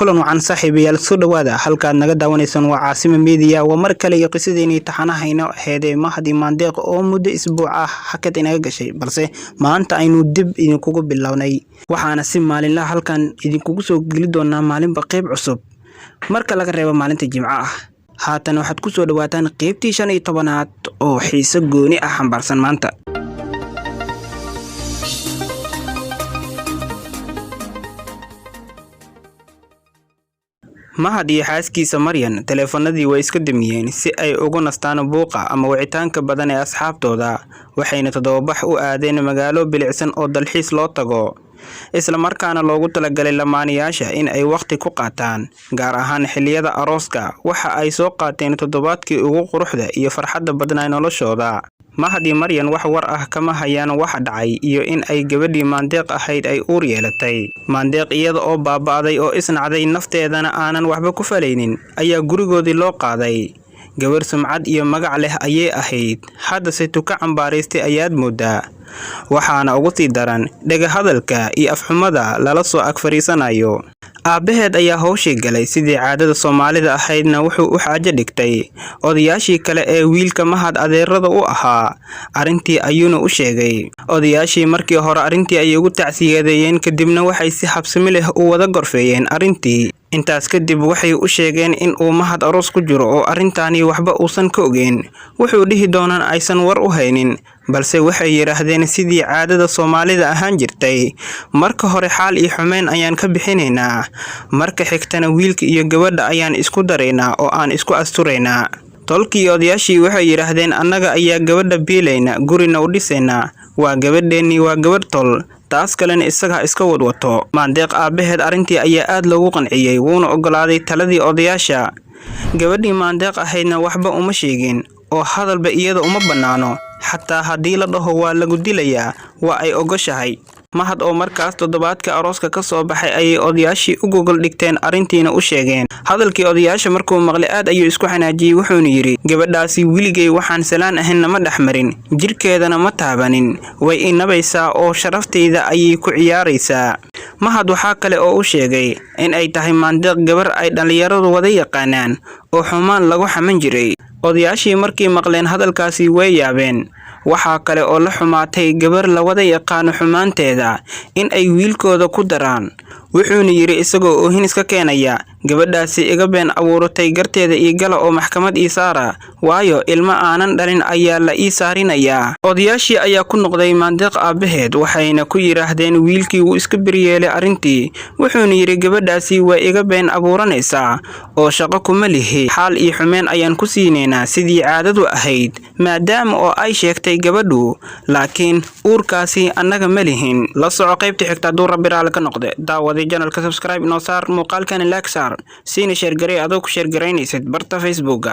kulan wacan saaxiibayaal soo dhawaada halkaad naga daawanaysan waa Caasima Media waa mar kale iyo qisadeeni taxanahayna heeday Mahdi Maandeeq oo muddo isbuuc ah hakad inaga gashay balse maanta aynu dib idinkugu bilownay waxaana si maalinle halkan idinkugu soo geli doonaa maalinba qayb cusub marka laga reebo maalinta Jimcaha haatan waxaad ku soo dhawaataan qaybtii 15aad oo xiiso gooni ah xambaarsan maanta Mahdi xaaskiisa Maryan telefoonadii way iska damiyeen si ay ugu nastaan buuqa ama wicitaanka badan ee asxaabtooda waxayna toddobabax u aadeen magaalo bilicsan oo dalxiis loo tago isla markaana loogu talagalay lamaanayaasha in ay waqti ku qaataan gaar ahaan xilliyada arooska waxa ay soo qaateen toddobaadkii ugu quruxda iyo farxadda badnaa noloshooda Mahdi Maryan wax war ah kama hayaan waxa dhacay iyo in ay gabadhii Maandeeq ahayd ay uur yeelatay Maandeeq iyada oo baabaaday oo isnacday nafteedana aanan waxba ku falaynin ayaa gurigoodii loo qaaday gabar sumcad iyo magac leh ayay ahayd hadda se tuka cambaaraystay ayaad moodaa waxaana ugu sii daran dhaga hadalka iyo afxumada lala soo ag fariisanayo aabaheed ayaa hawshii galay sidii caadada Soomaalida ahaydna wuxuu u xaajo dhigtay odayaashii kale ee wiilka Mahad adeerada u ahaa arintii ayuuna u sheegay odayaashii markii hore arintii ay ugu tacsiyadeeyeen kadibna waxay si habsami leh u wada gorfeeyeen arintii intaas kadib waxay u sheegeen in uu Mahad aroos ku jiro oo arintaani waxba uusan ka ogeyn wuxuu dhihi doonaan aysan war u haynin balse waxay yiraahdeen sidii caadada Soomaalida ahaan jirtay marka hore xaal iyo xumeyn ayaan ka bixinaynaa marka xigtana wiilka iyo gabadha ayaan isku dareynaa oo aan isku asturaynaa tolkii odayaashii waxay yiraahdeen annaga ayaa gabadha biilayna gurina u dhisayna waa gabadheeni waa gabadh tol taas kalena isaga iska wadwato Maandeeq aabaheed arintii ayaa aad loogu qanciyay wuuna ogolaaday taladii odayaasha gabadhii Maandeeq ahaydna waxba uma sheegin oo hadalba iyada uma banaano xataa hadii la dhaho waa lagu dilayaa waa ay ogashahay Mahad oo markaas toddobaadka arooska ka soo baxay ayay odayaashii u gogol dhigteen arintiina u sheegeen hadalkii odayaasha markuu maqlay aad ayuu isku xanaajiyay wuxuuna yiri gabadhaasi wiligay waxaan salaan ahayn ma dhaxmarin jirkeedana ma taabanin way inabaysaa oo sharafteyda ayay ku ciyaaraysaa Mahad waxa kale oo u sheegay in ay tahay Maandeeq gabar ay dhalinyaradu wada yaqaanaan oo xumaan lagu xaman jiray odayaashii markii maqleen hadalkaasi way yaabeen waxa kale oo la xumaatay gabar la wada yaqaan xumaanteeda in ay wiilkooda ku daraan wuxuuna yiri isagoo oohin iska keenaya gabadhaasi iga been abuuratay garteeda iyo gala oo maxkamad ii saara waayo ilma aanan dhalin ayaa la ii saarinayaa odayaashii ayaa ku noqday Maandeeq aabaheed waxayna ku yiraahdeen wiilkii uu iska biryeelay arintii wuxuuna yiri gabadhaasi waa iga been abuuranaysaa oo shaqo kuma lihi xaal iyo xumeyn ayaan ku siineynaa sidii caadadu ahayd maadaama oo ay sheegtay gabadhu laakiin uurkaasi annaga ma lihin la soco qaybta xigta duu rabbi raali ka noqde daawada channelka subscribe inoo saar muuqaalkan like saar siina share garee adoo ku share garaynaysid barta Facebook